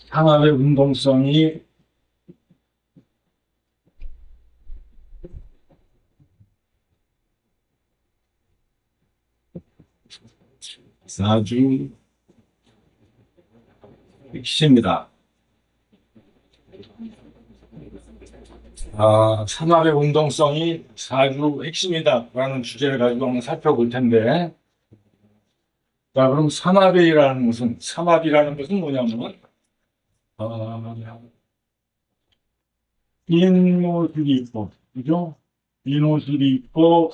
상압의 운동성이 아주 핵심이다. 삼합의 운동성이 아주 핵심이다라는 주제를 가지고 한번 살펴볼 텐데, 자, 그럼 삼합이라는 것은 뭐냐면, 인노술이 있고, 그죠? 인노술이 있고,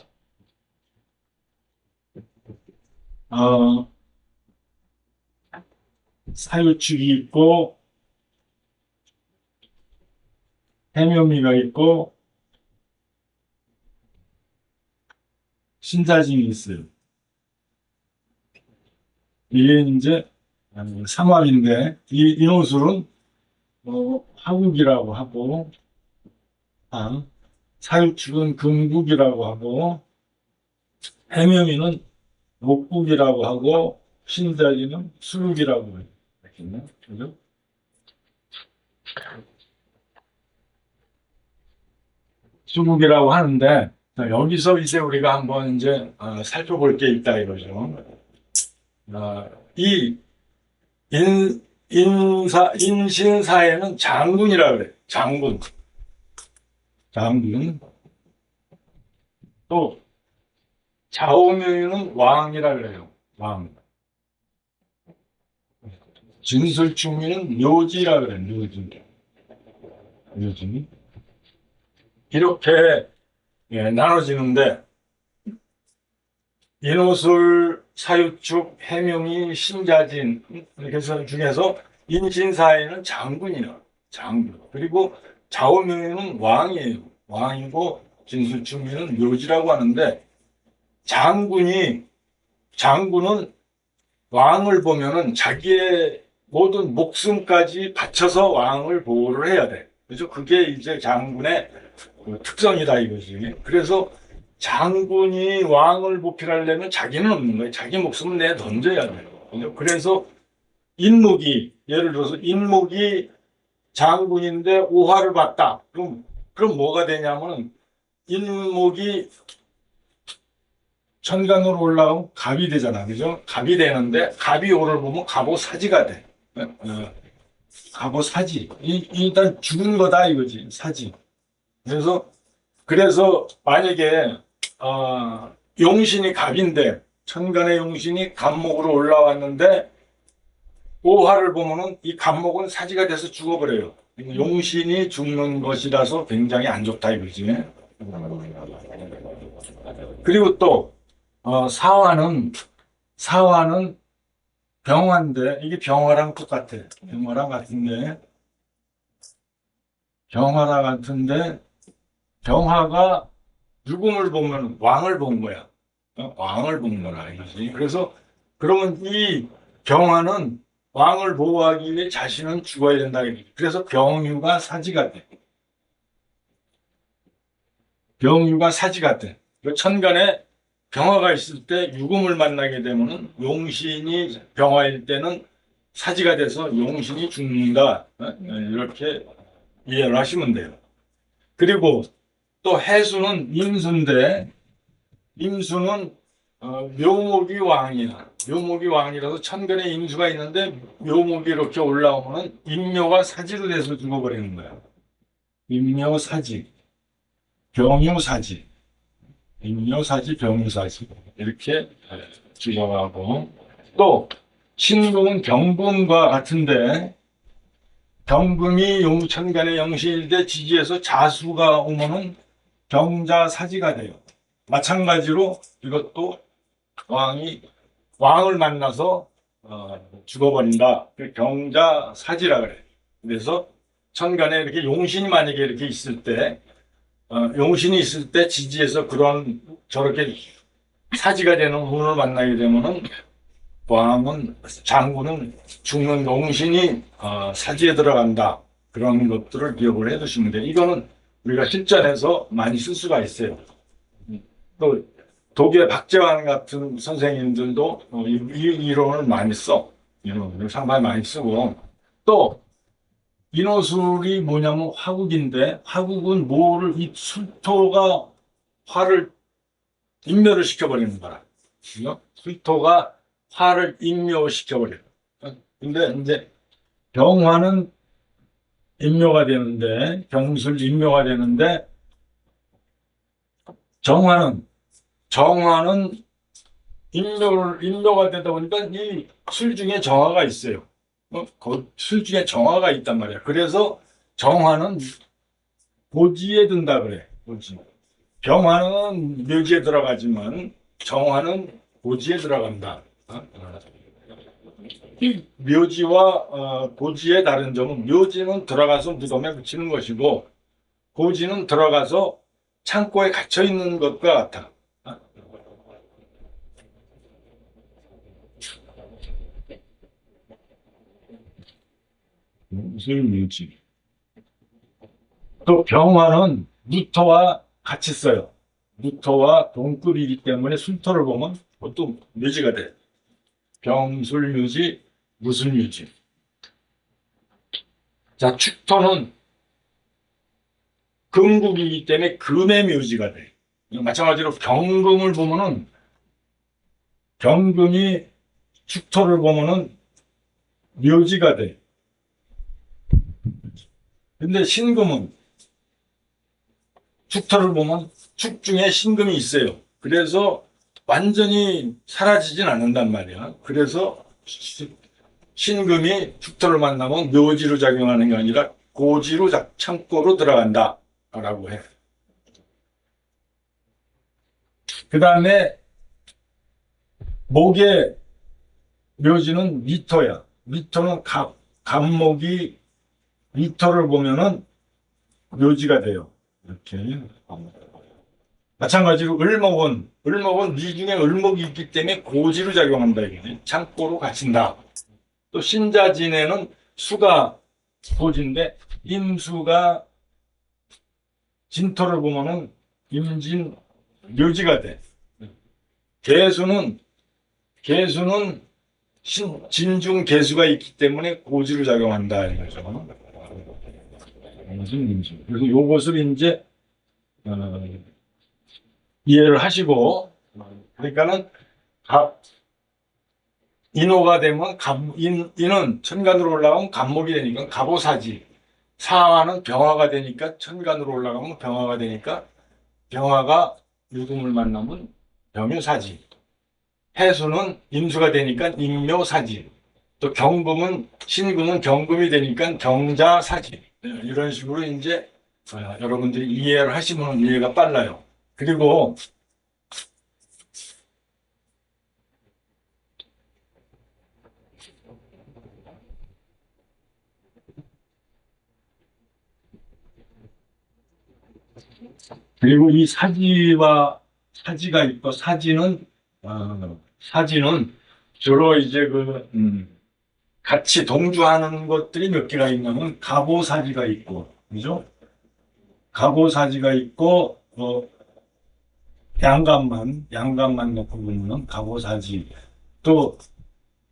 사유축이 있고, 해묘미가 있고, 신자진이 있어요. 이게 이제 삼합인데, 이 인호술은 화국이라고 하고, 사유축은 금국이라고 하고, 해묘미는 목국이라고 하고, 신자진은 수국이라고 해요. 그죠? 수국이라고 하는데, 자, 여기서 이제 우리가 한번 이제 살펴볼 게 있다 이거죠. 이 인신사에는 장군이라 그래. 장군. 또 좌우명은 왕이라 그래요. 왕. 진술충미는 묘지라 그래. 묘지. 이렇게 나눠지는데, 인호술, 사유축, 해명이, 신자진 이렇게 해서 중에서 인신사에는 장군이에요. 장군. 그리고 좌우명은 왕이에요. 왕이고 진술충미는 묘지라고 하는데, 장군은 왕을 보면은 자기의 모든 목숨까지 바쳐서 왕을 보호를 해야 돼. 그래서 그게 이제 장군의 특성이다 이거지. 그래서 장군이 왕을 보필하려면 자기는 없는 거예요. 자기 목숨을 내 던져야 돼요. 그래서 예를 들어서 인목이 장군인데 오화를 봤다. 그럼 뭐가 되냐면, 인목이 천간으로 올라오면 갑이 되잖아. 그죠? 갑이 되는데, 갑이 오를 보면 갑오사지가 돼. 갑오사지. 일단 죽은 거다 이거지. 사지. 그래서 만약에 용신이 갑인데, 천간의 용신이 갑목으로 올라왔는데 오화를 보면은 이 갑목은 사지가 돼서 죽어버려요. 용신이 죽는 것이라서 굉장히 안 좋다 이거지. 그리고 또 사화는 병화인데, 이게 병화랑 똑같아. 병화랑 같은데 병화가 죽음을 보면 왕을 본 거야. 왕을 본 거라 이거지. 그래서 그러면 이 병화는 왕을 보호하기 위해 자신은 죽어야 된다. 그래서 병유가 사지가 돼. 천간에 병화가 있을 때 유금을 만나게 되면은 용신이 병화일 때는 사지가 돼서 용신이 죽는다. 이렇게 이해를 하시면 돼요. 그리고 또 해수는 임수인데, 임수는 묘목이 왕이야. 묘목이 왕이라서 천간에 임수가 있는데 묘목이 이렇게 올라오면 임묘가 사지로 돼서 죽어버리는 거야. 임묘사지, 병유사지, 병유사지 이렇게 죽어가고, 또 신금은 경금과 같은데, 경금이 천간의 영신일 때 지지에서 자수가 오면은 경자사지가 돼요. 마찬가지로 이것도 왕을 만나서 죽어버린다. 경자사지라 그래. 그래서 천간에 이렇게 용신이 만약에 이렇게 있을 때, 용신이 있을 때 지지에서 저렇게 사지가 되는 운을 만나게 되면은 장군은 죽는 용신이 사지에 들어간다. 그런 것들을 기억을 해 두시면 돼요. 이거는 우리가 실전에서 많이 쓸 수가 있어요. 또 독일의 박재환 같은 선생님들도 이 이론을 많이 써. 이론을 상당히 많이 쓰고. 또, 인호술이 뭐냐면 화국인데, 화국은 이 술토가 화를 인멸을 시켜버리는 거라. 그죠? 술토가 화를 인묘시켜버려요. 근데 이제 병화는 인묘가 되는데, 병술 인묘가 되는데, 정화는 인묘가 되다 보니까 이 술 중에 정화가 있어요. 술 중에 정화가 있단 말이야. 그래서 정화는 고지에 든다 그래. 고지. 병화는 묘지에 들어가지만 정화는 고지에 들어간다. 묘지와 고지의 다른 점은 묘지는 들어가서 무덤에 붙이는 것이고 고지는 들어가서 창고에 갇혀 있는 것과 같아. 무슨 묘지? 또 병화는 무토와 같이 써요. 무토와 동급이기 때문에 술토를 보면 보통 묘지가 돼. 병술묘지, 무술묘지. 자, 축토는 금국이기 때문에 금의 묘지가 돼. 마찬가지로 경금을 보면은 경금이 축토를 보면은 묘지가 돼. 근데 신금은 축토를 보면 축 중에 신금이 있어요. 그래서 완전히 사라지진 않는단 말이야. 그래서 신금이 축토를 만나면 묘지로 작용하는 게 아니라 고지로 창고로 들어간다 라고 해. 그 다음에 목의 묘지는 미토야. 미토는 갑목이 미토를 보면은 묘지가 돼요. 이렇게. 마찬가지로 을목은 미중에 을목이 있기 때문에 고지로 작용한다. 이게 창고로 갇힌다. 또 신자진에는 수가 고지인데 임수가 진토를 보면은 임진 묘지가 돼. 개수는 진중 개수가 있기 때문에 고지로 작용한다. 이거죠. 그래서 요것을 이제 이해를 하시고, 그러니까는 인호가 되면 인은 천간으로 올라가면 갑목이 되니까 갑오사지, 사화는 병화가 되니까 천간으로 올라가면 병화가 되니까 병화가 유금을 만나면 병유사지, 해수는 임수가 되니까 임묘사지, 또 신금은 경금이 되니까 경자사지. 이런 식으로 이제 여러분들이 이해를 하시면 이해가 빨라요. 그리고 이 사지가 있고 사지는 주로 이제 같이 동주하는 것들이 몇 개가 있냐면 갑오사지가 있고, 그죠? 갑오사지가 있고 양간만 놓고 보면 갑오사지, 또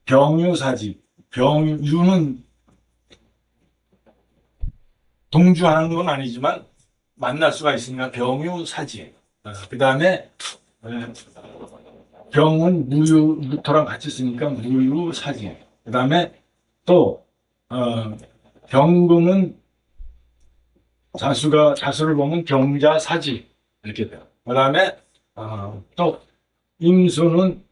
병유사지. 병유는 동주하는 건 아니지만 만날 수가 있으니까 병유사지. 그 다음에 병은 무토랑 같이 쓰니까 무유사지. 그 다음에 또 경금은 자수를 보면 경자사지 이렇게 돼요. 그 다음에 또 임수는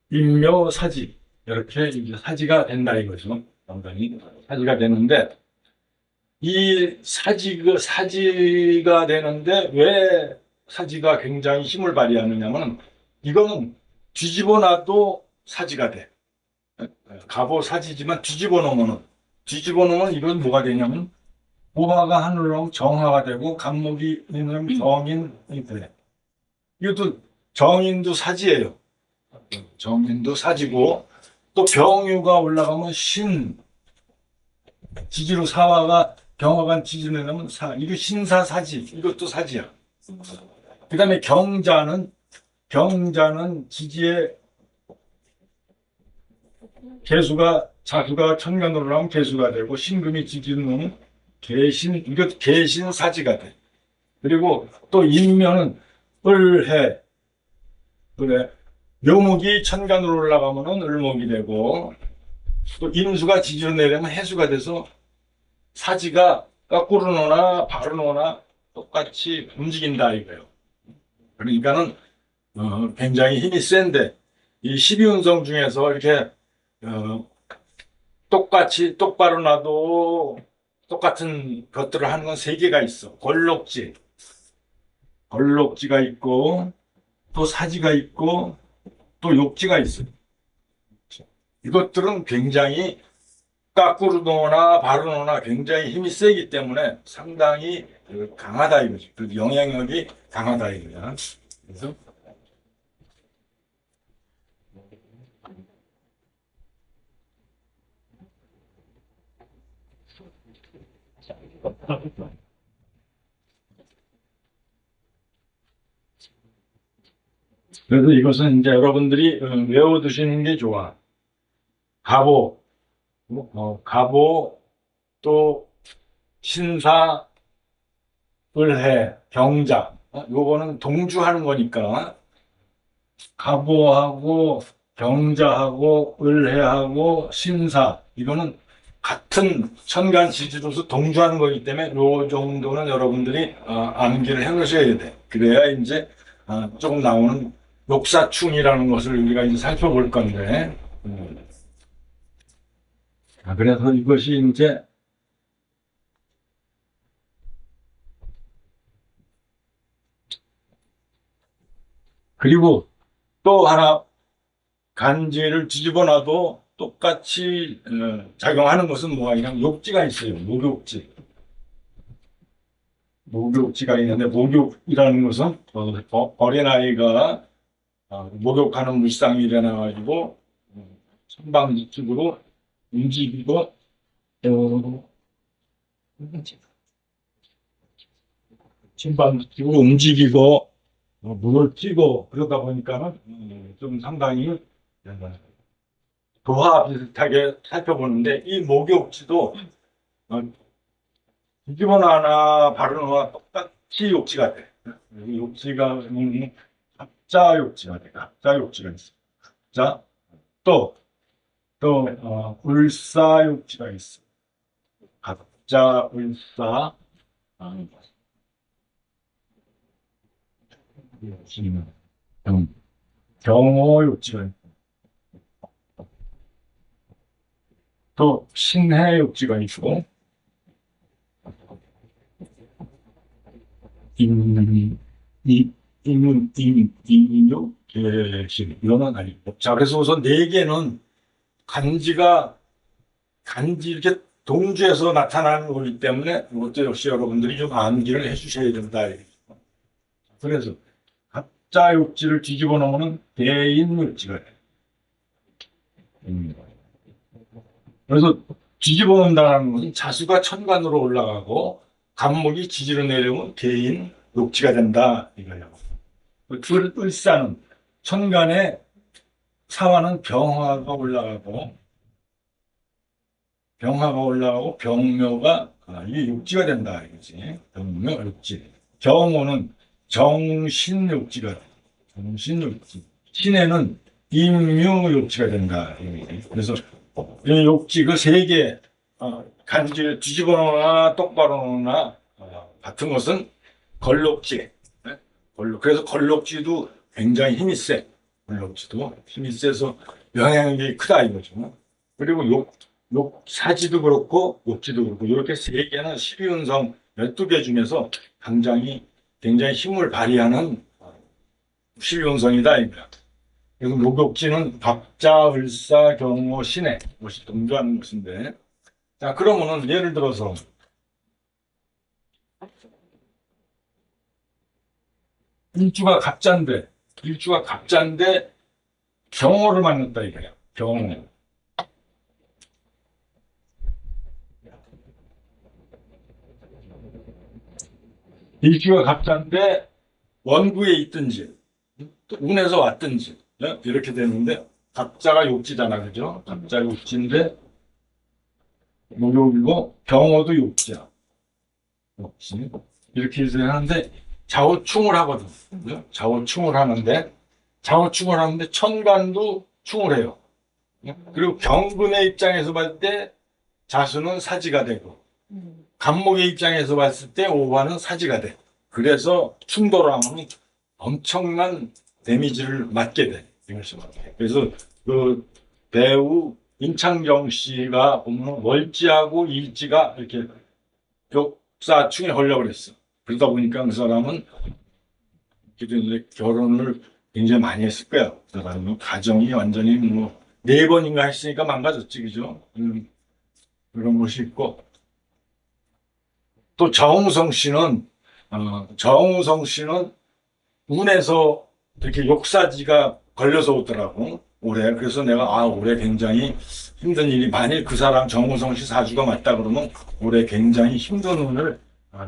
임묘사지, 이렇게 이제 사지가 된다 이거죠. 상당히 사지가 되는데, 이 사지가 되는데 왜 사지가 굉장히 힘을 발휘하느냐면, 이거는 뒤집어 놔도 사지가 돼. 갑오사지지만 뒤집어 놓으면 이건 뭐가 되냐면 오화가 하늘로 나오면 정화가 되고 갑목이 있는 정인이 돼. 이것도 정인도 사지예요. 정인도 사지고, 또 병유가 올라가면 지지로 사화가 병화간 지지로 내면 이거 신사사지, 이것도 사지야. 그 다음에 경자는 경자는 지지의 개수가 자수가 천간으로 나오면 개수가 되고 신금이 지지로 나오면 이거 개신사지가 돼. 그리고 또 인묘는 을해. 그래. 묘목이 천간으로 올라가면은 을목이 되고 또 인수가 지지로 내려면 해수가 돼서 사지가 거꾸로 노나 바로 노나 똑같이 움직인다 이거예요. 그러니까는 굉장히 힘이 센데 이 12운성 중에서 이렇게 어, 똑같이 똑바로 놔도 똑같은 것들을 하는 건 세 개가 있어. 걸록지가 있고 또 사지가 있고 또 욕지가 있어요. 이것들은 굉장히 거꾸로 노나 바로 노나 굉장히 힘이 세기 때문에 상당히 강하다 이거지. 그 영향력이 강하다 이거야. 그래서 이것은 이제 여러분들이 외워두시는 게 좋아. 가보, 가보, 또 신사, 을해, 경자. 요거는 동주하는 거니까 가보하고 경자하고 을해하고 신사 이거는 같은 천간 지지로서 동주하는 거기 때문에 요 정도는 여러분들이 암기를 해 놓으셔야 돼. 그래야 이제 조금 나오는 욕사충이라는 것을 우리가 이제 살펴볼 건데 그래서 이것이 이제 그리고 또 하나 간지를 뒤집어 놔도 똑같이 작용하는 것은 뭐가 있냐면 욕지가 있어요. 목욕지. 목욕지가 있는데 목욕이라는 것은 어린아이가 목욕하는 물상이 일어나가지고 선방지축으로 움직이고 선방지축으로 움직이고 물을 튀고 그러다 보니까는 좀 상당히 도화 비슷하게 살펴보는데 이 목욕지도 뒤집어나 하나 바르거나 똑같이 욕지가 돼. 이 욕지가 갑자 욕지가 돼. 갑자 욕지가 있어. 자, 울사 욕지가 있어. 갑자, 울사, 욕지는 경호 욕지가 있고, 또 신해 욕지가 있고, 인, 이, 인요, 계신, 이거는 아니고. 자, 그래서 우선 네 개는 간지 이렇게 동주에서 나타나는 거기 때문에 이것도 역시 여러분들이 좀 암기를 해주셔야 된다. 그래서 갑자 육지를 뒤집어 놓으면 대인 육지가 돼. 그래서 뒤집어 놓는다는 것은 자수가 천간으로 올라가고 간목이 지지로 내려오면 대인 육지가 된다 이거예요. 을사는 천간에 사화는 병화가 올라가고 병묘가 이게 육지가 된다 이거지. 병묘 육지. 경호는 정신육지가 돼. 정신육지. 신에는 임묘육지가 된다. 그래서 이 육지 그 세 개 간지를 뒤집어 놓거나 똑바로 놓거나 같은 것은 걸록지. 네? 그래서 걸록지도 굉장히 힘이 세. 걸록지도 힘이 세서 영향력이 크다 이거죠. 그리고 사지도 그렇고 욕지도 그렇고 이렇게 세 개는 12운성 12개 중에서 굉장히 힘을 발휘하는 12운성이다 이거야. 그래서 목욕지는 갑자, 을사, 경호, 신해 이것이 동조하는 것인데 자 그러면은 예를 들어서 일주가 갑자인데 경호를 만났다 이거야. 경호. 일주가 갑자인데 원구에 있든지 또 운에서 왔든지 예? 이렇게 되는데 갑자가 욕지잖아, 그죠? 갑자 욕지인데 목욕이고 병어도 욕지야. 욕지. 이렇게 해서 하는데 좌우충을 하거든. 그죠? 좌우충을 하는데 천간도 충을 해요. 예? 그리고 경금의 입장에서 봤을 때 자수는 사지가 되고 간목의 입장에서 봤을 때 오화는 사지가 돼. 그래서 충돌을 하면 엄청난 데미지를 맞게 돼. 그래서 그 배우 임창정 씨가 보면 월지하고 일지가 이렇게 격사충에 걸려 그랬어. 그러다 보니까 그 사람은 결혼을 굉장히 많이 했을 거야. 그 사람은 가정이 완전히 뭐 네 번인가 했으니까 망가졌지, 그죠? 그런 것이 있고 또 정우성 씨는 운에서 이렇게 욕사지가 걸려서 오더라고, 올해. 그래서 내가, 올해 굉장히 힘든 일이, 만일 그 사람 정우성 씨 사주가 맞다 그러면 올해 굉장히 힘든 운을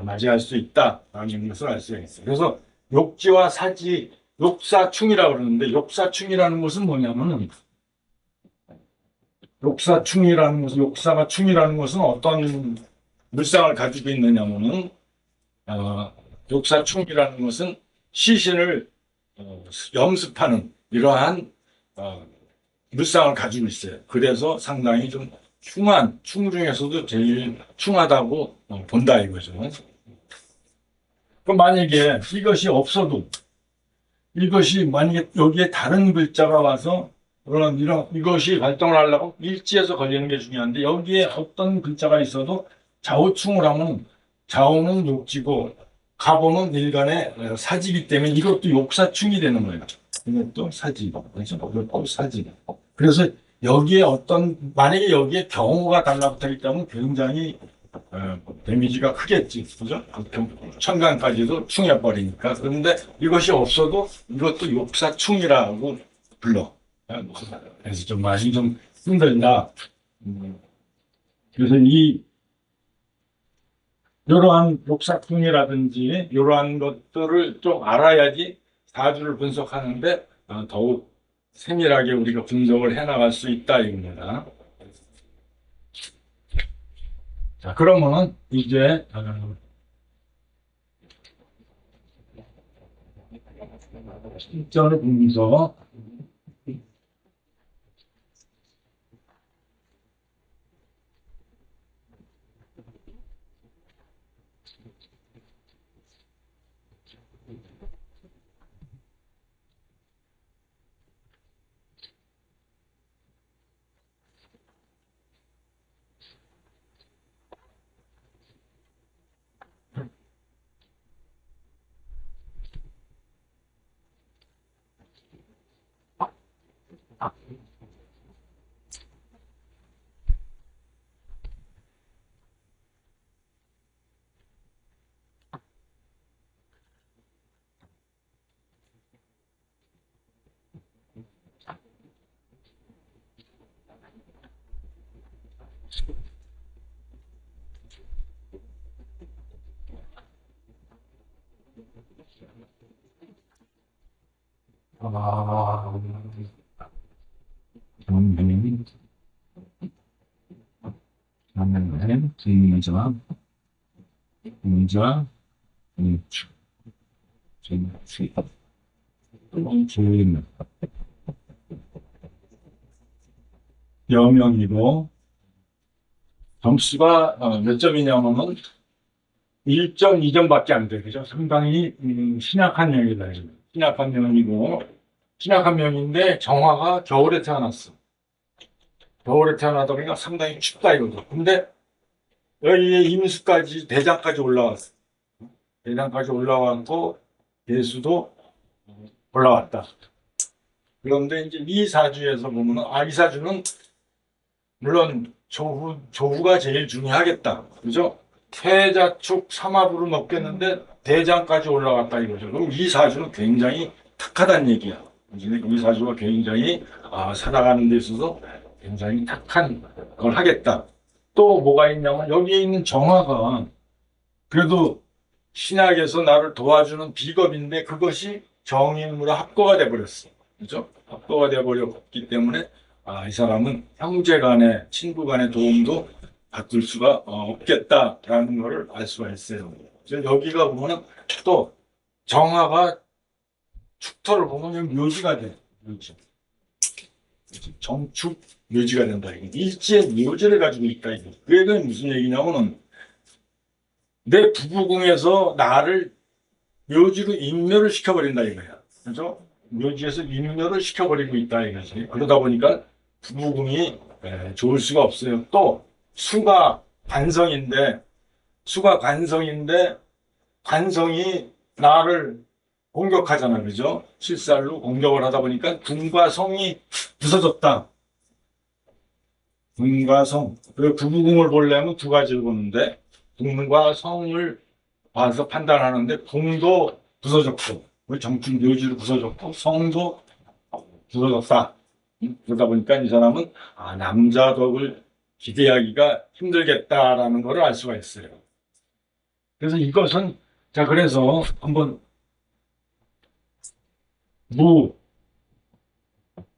맞이할 수 있다라는 것을 알 수가 있어요. 그래서 욕지와 사지, 욕사충이라고 그러는데, 욕사충이라는 것은 뭐냐면은, 욕사가 충이라는 것은 어떤 물상을 가지고 있느냐면은, 욕사충이라는 것은 시신을 염습하는 이러한 물상을 가지고 있어요. 그래서 상당히 좀 충 중에서도 제일 충하다고 본다 이거죠. 그럼 만약에 이것이 만약에 여기에 다른 글자가 와서 이것이 발동을 하려고 일지에서 걸리는 게 중요한데, 여기에 어떤 글자가 있어도 좌우충을 하면 좌우는 욕지고 가보는 일간의 사지기 때문에 이것도 욕사충이 되는 거예요. 이것도 사지. 그렇죠? 이것도 사지. 그래서 만약에 여기에 경우가 달라붙어 있다면 굉장히 데미지가 크겠지. 그죠? 천간까지도 충해버리니까. 그런데 이것이 없어도 이것도 욕사충이라고 불러. 그래서 좀 많이 좀 힘들다. 그래서 이러한 욕사풍이라든지 이러한 것들을 좀 알아야지 사주를 분석하는데 더욱 세밀하게 우리가 분석을 해나갈 수 있다 이겁니다. 자, 그러면은 이제 실전을 보면서 문자, 여명이고 점수가 몇 점이냐면은 1점, 2점밖에 안 돼. 그죠? 상당히 신약한 명이다. 신약한 명인데 정화가 겨울에 태어났어. 겨울에 태어나다 보니까 상당히 춥다 이거죠. 근데 여기에 임수까지 대장까지 올라왔어. 대장까지 올라왔고 예수도 올라왔다. 그런데 이제 이 사주에서 보면은 이 사주는 물론 조후가 제일 중요하겠다. 그죠? 태자축 삼합으로 먹겠는데 대장까지 올라갔다 이거죠. 그럼 이 사주는 굉장히 탁하다는 얘기야. 이 사주가 굉장히 살아가는 데 있어서 굉장히 탁한 걸 하겠다. 또 뭐가 있냐면 여기에 있는 정화가 그래도 신약에서 나를 도와주는 비겁인데 그것이 정인으로 합거가 돼버렸어. 그죠? 합거가 돼버렸기 때문에 이 사람은 형제 간의, 친구 간의 도움도 받을 수가 없겠다라는 것을 알 수가 있어요. 그래서 여기가 보면은 또 정화가 축토를 보면 여기 묘지가 돼. 묘지. 정축 묘지가 된다. 일지의 묘지를 가지고 있다. 그 얘기는 무슨 얘기냐면은 내 부부궁에서 나를 묘지로 인멸을 시켜버린다 이거야. 그래서 묘지에서 인멸을 시켜버리고 있다 이거지. 그러다 보니까 부부궁이 좋을 수가 없어요. 또 수가 관성인데 관성이 나를 공격하잖아, 그죠? 실살로 공격을 하다 보니까 궁과 성이 부서졌다. 궁과 성. 그 부부궁을 보려면 두 가지를 보는데 궁과 성을 봐서 판단하는데 궁도 부서졌고 정축 묘지로 부서졌고 성도 부서졌다. 그러다 보니까 이 사람은 남자 덕을 기대하기가 힘들겠다라는 것을 알 수가 있어요. 그래서 이것은 그래서 한번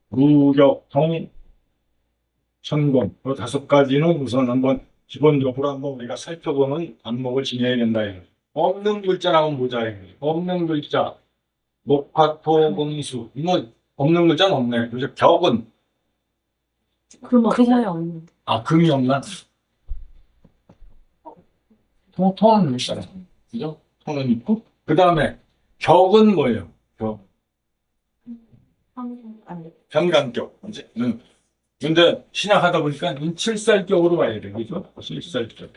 무격통 천공 그 다섯 가지는 우선 한번 기본적으로 한번 우리가 살펴보는 안목을 지녀야 된다. 없는 글자 나오면 보자. 없는 글자 목화토금수 뭐 없는 글자는 없네. 그래서 격은 금이 없는데. 금이 없나? 통은 있잖아. 그죠? 통은 있고 그 다음에 격은 뭐예요? 격 편간격. 이제 근데 신약하다 보니까 칠살격으로 봐야 돼. 그죠? 칠살격.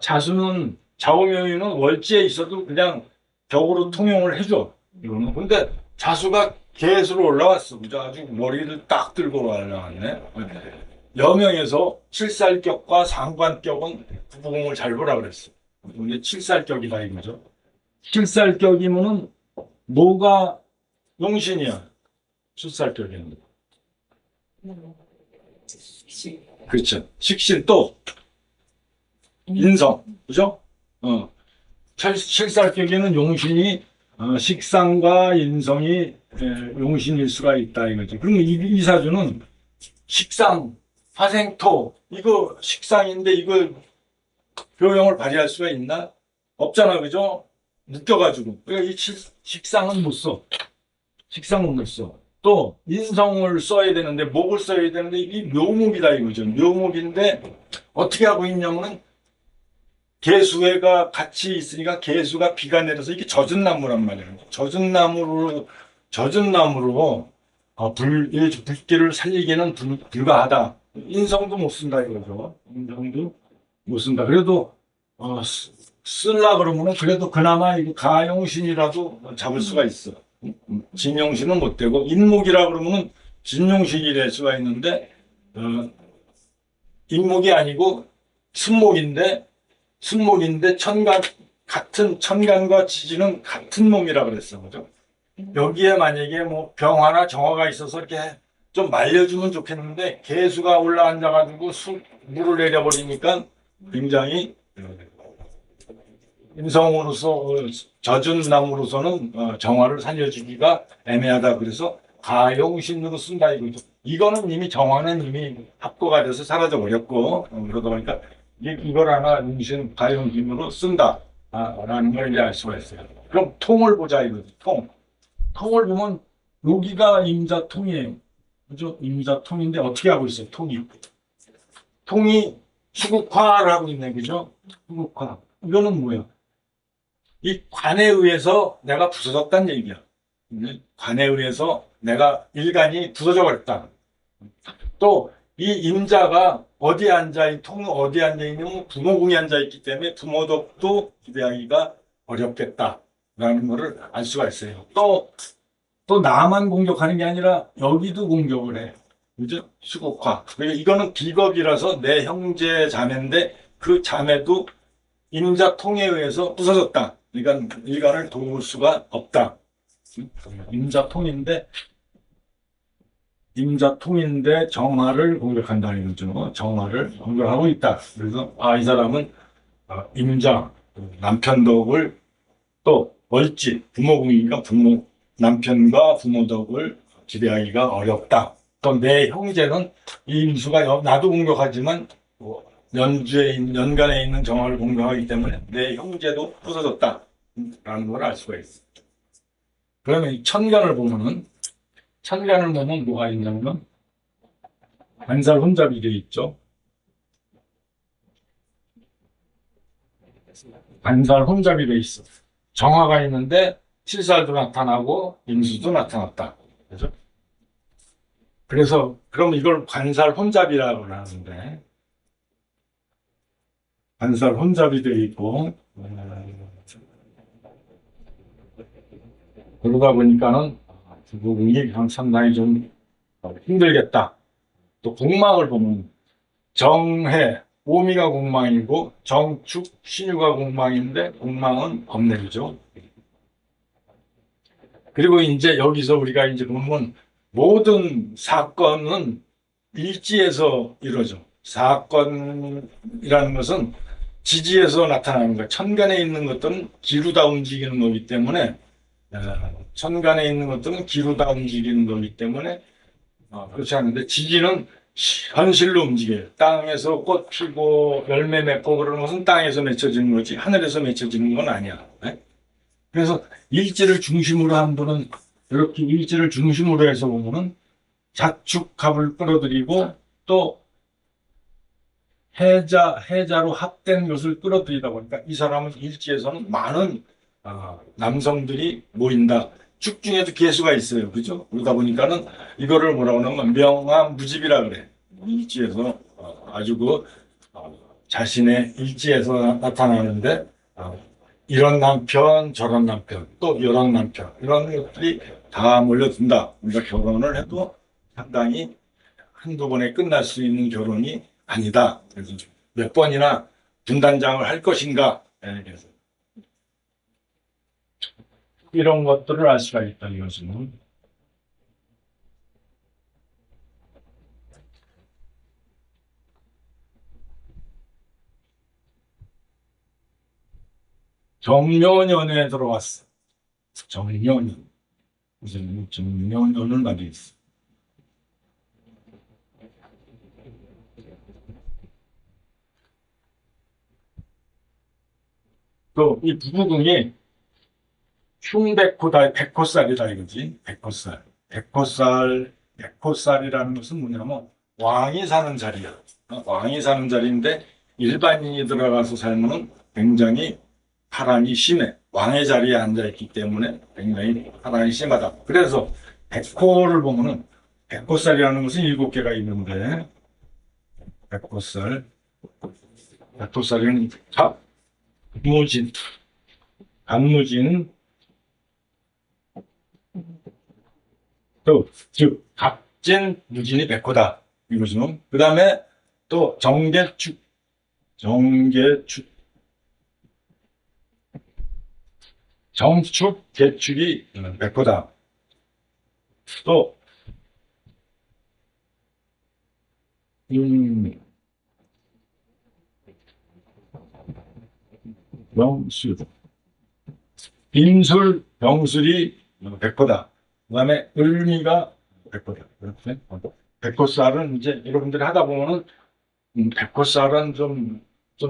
자수는 좌우명의는 월지에 있어도 그냥 격으로 통용을 해줘. 이거는. 근데 자수가 개수로 올라왔어. 그죠? 아주 머리를 딱 들고 올라왔네. 여명에서 칠살격과 상관격은 부부궁을 잘 보라 그랬어. 이게 칠살격이다 이거죠. 칠살격이면은 뭐가 용신이야. 칠살격이는. 그렇죠. 식신 또 인성, 그죠? 칠살격에는 용신이 식상과 인성이 용신일 수가 있다 이거죠. 그럼 이 사주는 식상, 화생토 이거 식상인데 이거 교형을 발휘할 수가 있나? 없잖아, 그죠? 묶여가지고. 그러니까 이 식상은 못 써. 식상은 못 써. 또 인성을 써야 되는데 목을 써야 되는데 이 묘목이다 이거죠. 묘목인데 어떻게 하고 있냐면은 개수회가 같이 있으니까 개수가 비가 내려서 이게 젖은 나무란 말이에요. 젖은 나무로 불길을 살리기는 불가하다. 인성도 못 쓴다 이거죠. 인성도 못 쓴다. 그래도 쓸라 그러면은 그래도 그나마 이거 가용신이라도 잡을 수가 있어. 진용신은 못 되고 인목이라 그러면은 진용신이 될 수가 있는데 인목이 아니고 순목인데 천간과 지지는 같은 몸이라 그랬어, 그죠? 여기에 만약에 뭐 병화나 정화가 있어서 이렇게 좀 말려주면 좋겠는데 개수가 올라앉아가지고 물을 내려버리니까 굉장히 인성으로서 젖은 나무로서는 정화를 살려주기가 애매하다. 그래서 가용신으로 쓴다 이거죠. 이거는 이미 정화는 이미 합고가 돼서 사라져 버렸고 그러다 보니까 이걸 하나 용신 가용신으로 쓴다 라는 걸 이제 알 수가 있어요. 그럼 통을 보자 이거죠. 통을 보면 여기가 임자통이에요. 그죠? 임자통인데 어떻게 하고 있어요? 통이 수국화를 하고 있네. 그죠? 수국화. 이거는 뭐야? 이 관에 의해서 내가 부서졌다는 얘기야. 관에 의해서 내가 일간이 부서져 버렸다. 또 이 임자가 어디에 앉아있, 통은 어디에 앉아있냐면 부모궁에 앉아있기 때문에 부모덕도 기대하기가 어렵겠다라는 것을 알 수가 있어요. 또 나만 공격하는 게 아니라 여기도 공격을 해. 그죠? 수국화. 이거는 비겁이라서 내 형제 자매인데 그 자매도 임자 통에 의해서 부서졌다. 그러니까 일간을 도울 수가 없다. 임자통인데 정화를 공격한다는 거죠. 정화를 공격하고 있다. 그래서 이 사람은 임자 남편 덕을 또 월지, 부모궁이니까 부모, 남편과 부모 덕을 기대하기가 어렵다. 또 내 형제는 이 임수가 나도 공격하지만 뭐 연간에 있는 정화를 공격하기 때문에 내 형제도 부서졌다. 라는 걸 알 수가 있어. 그러면 이 천간을 보면 뭐가 있냐면 관살 혼잡이 되어 있죠. 관살 혼잡이 되어 있어. 정화가 있는데 칠살도 나타나고 임수도 나타났다. 그죠? 그래서 그럼 이걸 관살 혼잡이라고 하는데 관살 혼잡이 되어 있고 그러다 보니까는 그 부분이 상당히 좀 힘들겠다. 또 공망을 보면 정해, 오미가 공망이고 정축, 신유가 공망인데 공망은 범례이죠. 그리고 이제 여기서 우리가 이제 보면 모든 사건은 일지에서 이루어져. 사건이라는 것은 지지에서 나타나는 거야. 천간에 있는 것들은 기루다 움직이는 거기 때문에 천간에 있는 것들은 기루다 움직이는 거기 때문에 그렇지 않은데 지지는 현실로 움직여요. 땅에서 꽃 피고 열매 맺고 그러는 것은 땅에서 맺혀지는 거지 하늘에서 맺혀지는 건 아니야. 네? 그래서 일지를 중심으로 한 분은 이렇게 일지를 중심으로 해서 보면은 자축합을 끌어들이고 또 해자로 합된 것을 끌어들이다 보니까 이 사람은 일지에서는 많은 남성들이 모인다. 축 중에도 개수가 있어요. 그죠? 그러다 보니까는 이거를 뭐라고 하냐면 명암무집이라 그래. 일지에서 아주 자신의 일지에서 나타나는데 이런 남편, 저런 남편, 또 이런 남편 이런 것들이 다 몰려든다. 우리가 결혼을 해도 상당히 한두 번에 끝날 수 있는 결혼이 아니다. 그래서 몇 번이나 분단장을 할 것인가. 그래서 이런 것들을 알 수가 있다. 이것은 정묘년에 들어왔어. 정묘년. 이제 정묘년을 말이 있어. 또 이 부부궁이 흉백호다, 백호살이다 이거지. 백호살. 백호살이라는 것은 뭐냐면 왕이 사는 자리야. 왕이 사는 자리인데 일반인이 들어가서 살면은 굉장히 파란이 심해. 왕의 자리에 앉아 있기 때문에 굉장히 파란이 심하다. 그래서 백호를 보면은 백호살이라는 것은 7개가 있는데 백호살, 백호살은 갑무진, 갑무진 또, 즉, 갑진, 무진이 백호다. 이거죠. 그 다음에 또 정계축, 정계축, 정축, 계축이 백호다. 또, 음, 명술, 빈술, 병술이 백호다. 그 다음에 을미가 백호다. 이렇게. 백호살은 이제 여러분들이 하다 보면은 백호살은 좀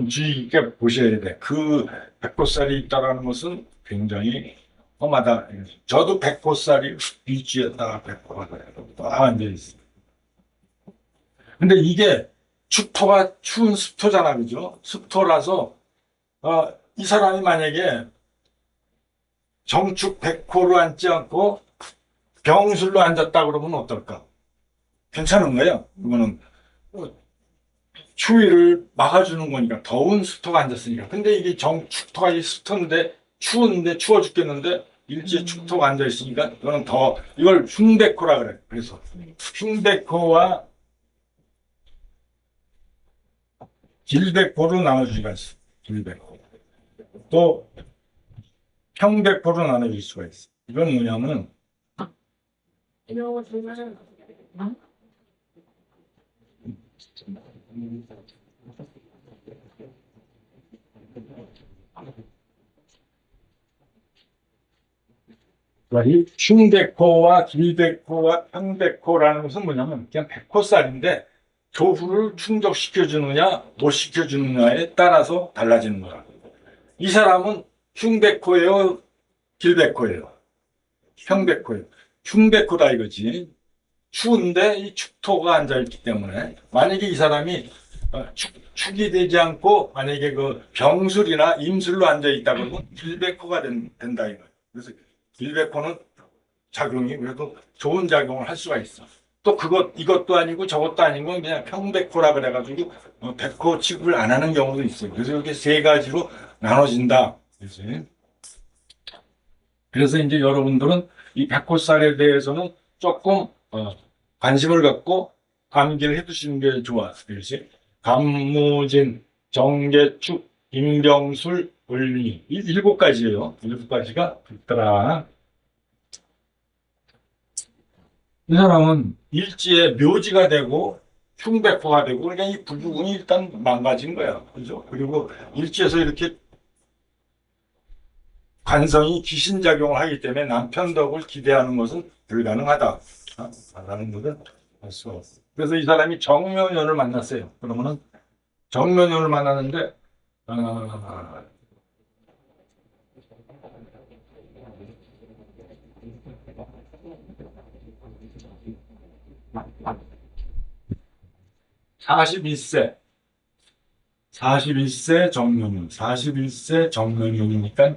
주의 깊게 보셔야 돼. 그 백호살이 있다라는 것은 굉장히 험하다. 저도 백호살이 비치에다가 백호가 딱 앉아 있어요. 근데 이게 축토가 추운 습토잖아, 그죠? 습토라서 이 사람이 만약에 정축 백호로 앉지 않고 병술로 앉았다 그러면 어떨까? 괜찮은 거예요. 그거는 추위를 막아주는 거니까 더운 습토가 앉았으니까. 근데 이게 축토가 이 습토인데 추운데 추워 죽겠는데 일제 축토가 앉아 있으니까 이거는 더 이걸 흉백호라 그래. 그래서 흉백호와 길백호로 나눠주기가 있어. 길백호. 또 평백호로 나눠질 수가 있어. 이건 뭐냐면 이 흉백호와 길백호와 평백호라는 것은 뭐냐면 그냥 백호살인데 교후를 충족시켜주느냐 못 시켜주느냐에 따라서 달라지는 거라. 이 사람은 흉백호예요, 길백호예요, 평백호예요. 흉백호다 이거지. 추운데 이 축토가 앉아있기 때문에 만약에 이 사람이 축이 되지 않고 만약에 그 병술이나 임술로 앉아있다 그러면 길백호가 된다 이거예요. 그래서 길백호는 작용이 그래도 좋은 작용을 할 수가 있어. 또 이것도 아니고 저것도 아니고 그냥 평백호라 그래가지고 백호 취급을 안 하는 경우도 있어요. 그래서 이렇게 세 가지로 나눠진다. 그렇지? 그래서 이제 여러분들은 이 백호살에 대해서는 조금 관심을 갖고 암기를 해두시는 게 좋아. 그렇지? 감무진, 정계축, 임병술, 을미 이 7가지예요. 7가지가 있더라. 이 사람은 일지에 묘지가 되고 흉백호가 되고 그러니까 이 부분이 일단 망가진 거야. 그죠? 그리고 일지에서 이렇게 관성이 귀신작용을 하기 때문에 남편 덕을 기대하는 것은 불가능하다. 라는 것은 알 수가 없어. 그래서 이 사람이 정묘년을 만났어요. 그러면은 정묘년을 만났는데 어, 41세, 41세 정묘년, 41세 정묘년이니까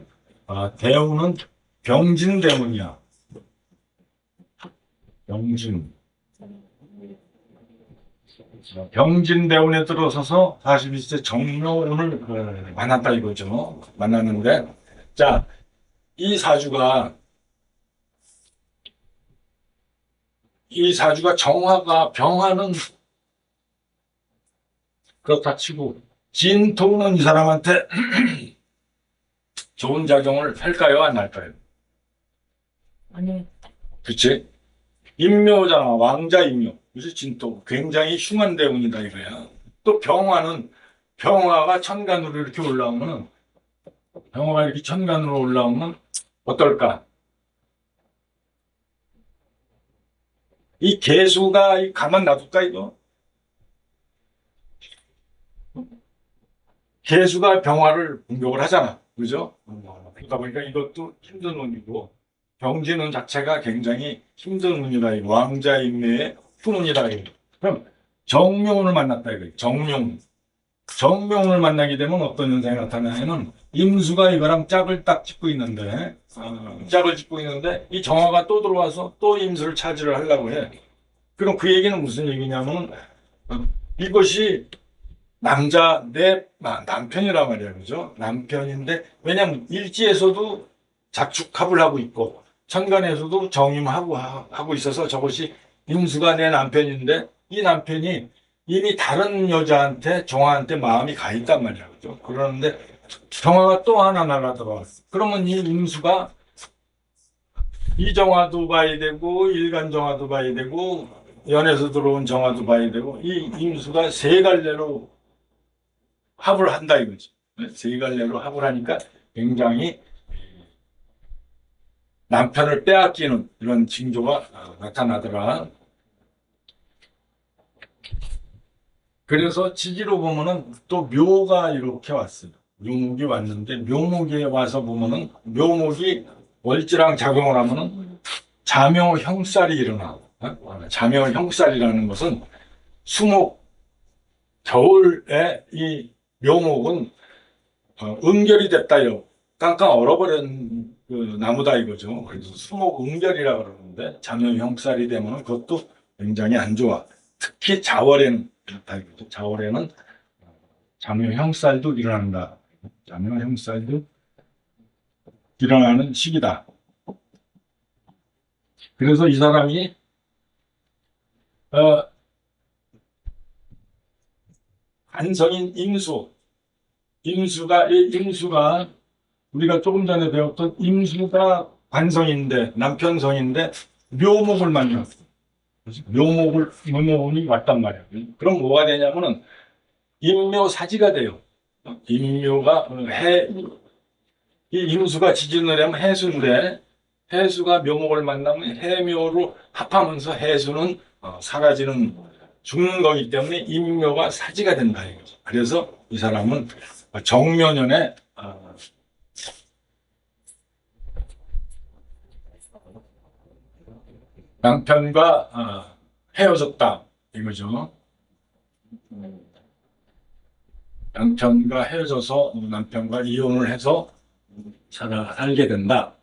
대운은 병진대운이야. 병진. 병진대운에 들어서서 41세 정묘운을 만났다 이거죠. 만났는데, 자, 이 사주가, 정화가 병화는 그렇다 치고, 진토는 이 사람한테 좋은 작용을 할까요? 안 할까요? 아니, 그치? 임묘잖아. 왕자 임묘. 그래서 진토. 굉장히 흉한 대운이다 이거야. 또 병화가 천간으로 이렇게 올라오면, 병화가 이렇게 천간으로 올라오면 어떨까? 이 개수가 가만 놔둘까 이거? 개수가 병화를 공격을 하잖아. 그죠? 그러다 보니까 이것도 힘든 운이고, 병진운 자체가 굉장히 힘든 운이다. 이 왕자인매의 훈운이다. 이거. 그럼 정묘운을 만났다. 이거. 정묘운을 만나게 되면 어떤 현상이 나타나냐면, 임수가 이거랑 짝을 딱 짚고 있는데, 짝을 짚고 있는데, 이 정화가 또 들어와서 또 임수를 차지를 하려고 해. 그럼 그 얘기는 무슨 얘기냐면, 이것이 내 남편이란 말이야, 그죠? 남편인데, 왜냐면 일지에서도 작축합을 하고 있고, 천간에서도 하고 있어서 저것이 임수가 내 남편인데, 이 남편이 이미 다른 여자한테, 정화한테 마음이 가 있단 말이야, 그죠? 그러는데, 정화가 또 하나 날아 들어왔어. 그러면 이 임수가 이 정화도 봐야 되고, 일간 정화도 봐야 되고, 연에서 들어온 정화도 봐야 되고, 이 임수가 세 갈래로 합을 한다 이거지. 세 갈래로 합을 하니까 굉장히 남편을 빼앗기는 이런 징조가 나타나더라. 그래서 지지로 보면은 또 묘가 이렇게 왔어요. 묘목이 왔는데 묘목에 와서 보면은 묘목이 월지랑 작용을 하면은 자묘형살이 일어나. 자묘형살이라는 것은 수목 겨울에 이 묘목은 응결이 됐다요. 깡깡 얼어버린 그 나무다 이거죠. 그래서 수목 응결이라 그러는데 자묘형살이 되면 그것도 굉장히 안 좋아. 특히 자월에는 그렇다 이거죠. 자월에는 자묘형살도 일어난다. 자묘형살도 일어나는 시기다. 그래서 이 사람이 관성인 임수가 우리가 조금 전에 배웠던 임수가 관성인데 남편성인데 묘목을 만났어. 묘목이 왔단 말이야. 그럼 뭐가 되냐면은 임묘사지가 돼요. 임묘가 이 임수가 지진을 하면 해수인데 해수가 묘목을 만나면 해묘로 합하면서 해수는 사라지는 죽는 거기 때문에 인묘가 사지가 된다 이거죠. 그래서 이 사람은 정묘년에 남편과 헤어졌다 이거죠. 남편과 헤어져서 남편과 이혼을 해서 살게 된다.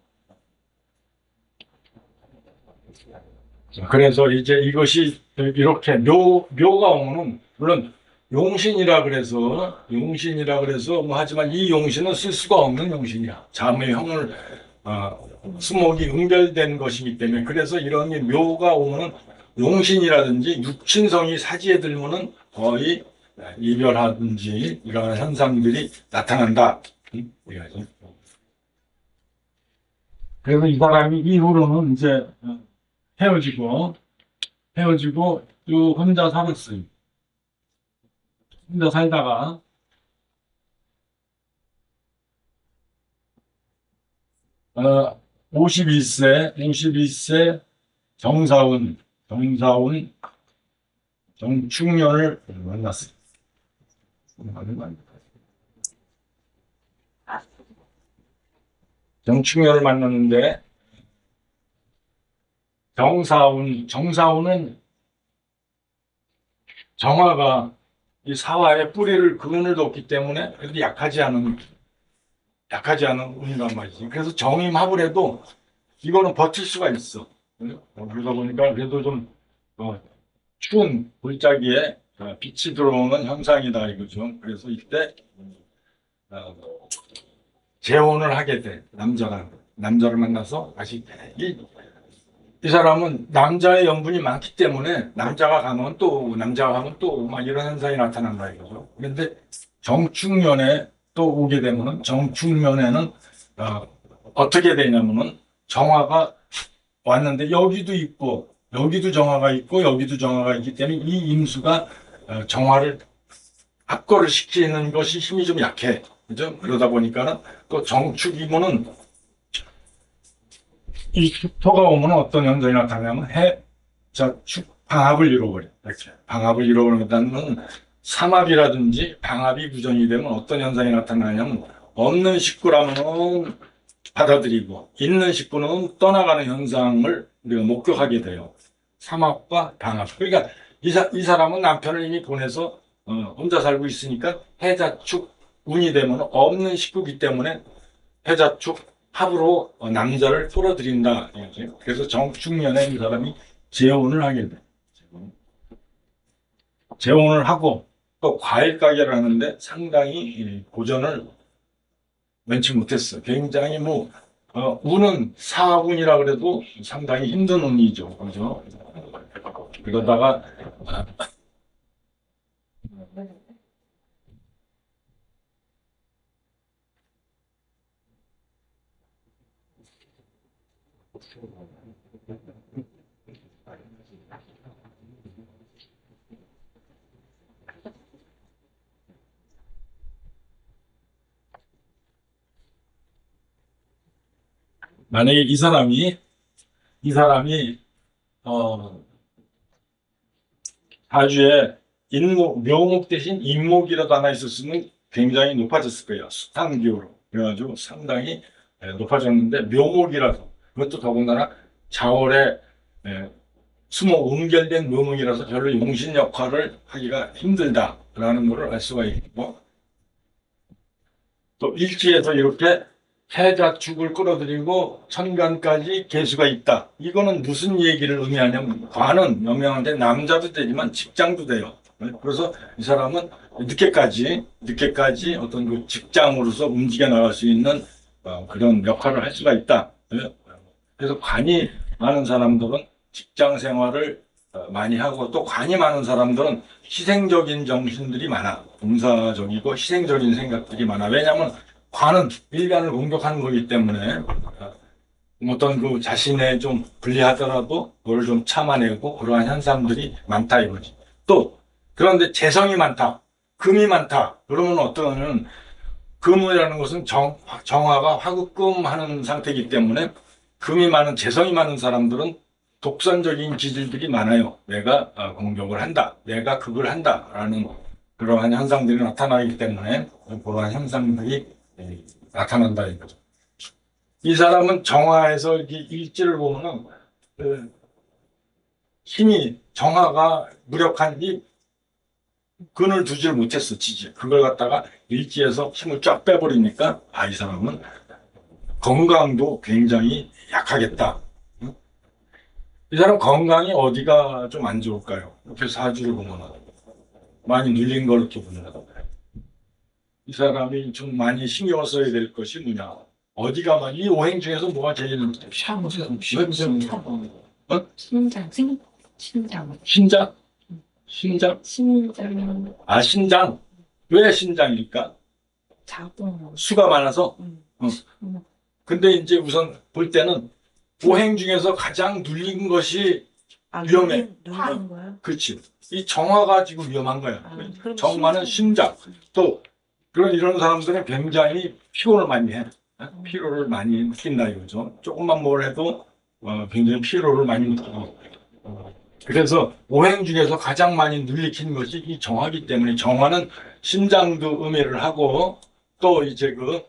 그래서 이제 이것이 이렇게 묘가 오면은 물론 용신이라 그래서 뭐 하지만 이 용신은 쓸 수가 없는 용신이야. 자매의 형을 수목이 응별된 것이기 때문에 그래서 이런 게 묘가 오면은 용신이라든지 육친성이 사지에 들면은 거의 이별하든지 이러한 현상들이 나타난다. 이거지. 그래서 이 사람이 이후로는 이제 헤어지고 쭉 혼자 살았어요. 혼자 살다가 52세 정사운 정충년을 만났어요. 정충년을 만났는데 정사운은 정화가 이 사화의 뿌리를 근을 뒀기 때문에 그래도 약하지 않은 운이란 말이지. 그래서 정임합을 해도 이거는 버틸 수가 있어. 그러다 보니까 그래도 좀 추운 골짜기에 빛이 들어오는 현상이다 이거죠. 그래서 이때 재혼을 하게 돼. 남자를 만나서 다시 이 사람은 남자의 연분이 많기 때문에 남자가 가면 또 막 이런 현상이 나타난다 이거죠. 그런데 정축년에 또 오게 되면은 정축년에는 어떻게 되냐면은 정화가 왔는데 여기도 정화가 있고 여기도 정화가 있기 때문에 이 임수가 정화를 합거를 시키는 것이 힘이 좀 약해. 그죠? 그러다 보니까는 또 정축이면은 이 축토가 오면 어떤 현상이 나타나냐면 방합을 잃어버려. 이렇게. 방합을 잃어버린다는 삼합이라든지 방합이 부정이 되면 어떤 현상이 나타나냐면 없는 식구라면 받아들이고 있는 식구는 떠나가는 현상을 우리가 목격하게 돼요. 삼합과 방합. 그러니까 이 사람은 남편을 이미 보내서 혼자 살고 있으니까 해자축 운이 되면 없는 식구이기 때문에 해자축 합으로 남자를 끌어들인다. 그래서 정축년에 이 사람이 재혼을 하게 돼. 재혼을 하고 또 과일 가게를 하는데 상당히 고전을 면치 못했어. 굉장히 운은 사운이라 그래도 상당히 힘든 운이죠. 그죠? 그러다가 만약에 이 사람이 사주에 묘목 대신 인목이라도 하나 있었으면 굉장히 높아졌을 거예요. 수탄기호로. 그래가지고 상당히 높아졌는데 묘목이라서 그것도 더군다나 자월에 수목 응결된 묘목이라서 별로 용신 역할을 하기가 힘들다라는 것을 알 수가 있고 또 일지에서 이렇게 해자축을 끌어들이고 천간까지 개수가 있다. 이거는 무슨 얘기를 의미하냐면 관은 여명한데 남자도 되지만 직장도 돼요. 그래서 이 사람은 늦게까지 어떤 그 직장으로서 움직여 나갈 수 있는 그런 역할을 할 수가 있다. 그래서 관이 많은 사람들은 직장 생활을 많이 하고 또 관이 많은 사람들은 희생적인 정신들이 많아. 봉사적이고 희생적인 생각들이 많아. 왜냐하면 관은 일간을 공격하는 거기 때문에 어떤 그 자신의 좀 불리하더라도 그걸 좀 참아내고 그러한 현상들이 많다 이거지. 또 그런데 재성이 많다, 금이 많다. 그러면 어떠냐면 금이라는 것은 정화가 화급금하는 상태이기 때문에 금이 많은, 재성이 많은 사람들은 독선적인 기질들이 많아요. 내가 공격을 한다. 내가 그걸 한다. 라는 그러한 현상들이 나타나기 때문에 그러한 현상들이 나타난다 이거죠. 이 사람은 정화에서 이렇게 일지를 보면은 그 힘이 정화가 무력한지 근을 두지를 못했어, 지지. 그걸 갖다가 일지에서 힘을 쫙 빼버리니까 이 사람은 건강도 굉장히 약하겠다. 응? 이 사람 건강이 어디가 좀 안 좋을까요? 이렇게 사주를 보면 많이 눌린 걸 이렇게 보면 이 사람이 좀 많이 신경 써야 될 것이 뭐냐? 어디가 많이 이 오행 중에서 뭐가 제일 샤워. 어? 신장, 신장. 신장? 신장? 신장. 신장. 왜 신장일까? 자궁. 수가 많아서. 어. 음. 근데 이제 우선 볼 때는 오행 중에서 가장 눌린 것이 위험해. 누르는 거야? 그렇지. 이 정화가 지금 위험한 거야. 그럼 정화는 심장. 또 이런 사람들은 굉장히 피곤을 많이 해. 피로를 많이 느낀다 이거죠. 조금만 뭘 해도 굉장히 피로를 많이 느끼고. 그래서 오행 중에서 가장 많이 눌리킨 것이 이 정화기 때문에 정화는 심장도 음해를 하고 또 이제 그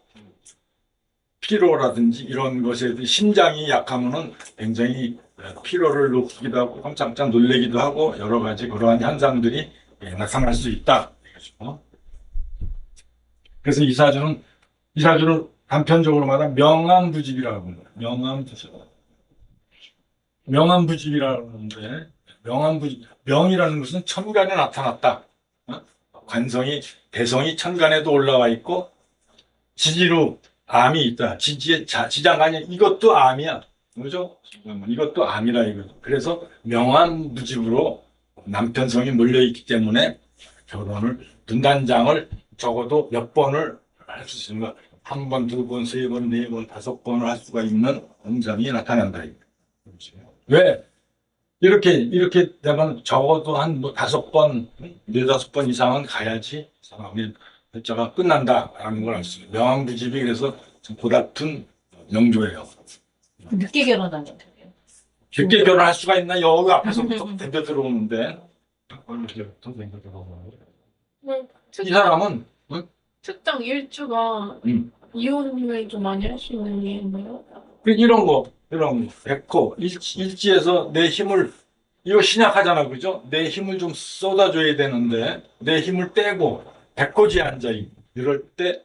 피로라든지 이런 것에 심장이 약하면은 굉장히 피로를 느끼기도 하고 깜짝깜짝 놀래기도 하고 여러 가지 그러한 현상들이 나타날 수 있다. 이거죠. 그래서 이 사주는 단편적으로 말하면 명암부집이라고 합니다. 명암부집. 명암부집이라고 하는데 명이라는 것은 천간에 나타났다. 관성이 대성이 천간에도 올라와 있고 지지로 암이 있다. 지장간이 이것도 암이야. 그죠? 이것도 암이라 이거죠. 그래서 명암부집으로 남편성이 몰려있기 때문에 결혼을 분단장을 적어도 몇 번을 할 수 있는 거. 한 번, 두 번, 세 번, 네 번, 다섯 번을 할 수가 있는 현상이 나타난다. 왜? 이렇게 되면 적어도 한 뭐 다섯 번, 네다섯 번 이상은 가야지 사람이 글자가 끝난다라는 걸 알 수 있어요. 명암부집이 그래서 고달픈 명조예요. 늦게 결혼하는 거예요. 쉽게 결혼할 수가 있나? 여기 앞에서부터 덤벼 들어오는데 언제부터 덤벼 들어오는 거예요? 이 사람은 특정 일주가 이혼을 좀 많이 할 수 있는 게 있나요? 이런 거 백호 일지에서 내 힘을 이거 신약하잖아, 그죠? 내 힘을 좀 쏟아줘야 되는데 내 힘을 떼고 백호지에 앉아 이럴 때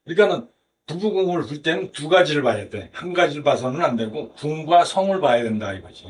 그러니까는 부부궁을 볼 때는 두 가지를 봐야 돼. 한 가지를 봐서는 안 되고 궁과 성을 봐야 된다 이거지.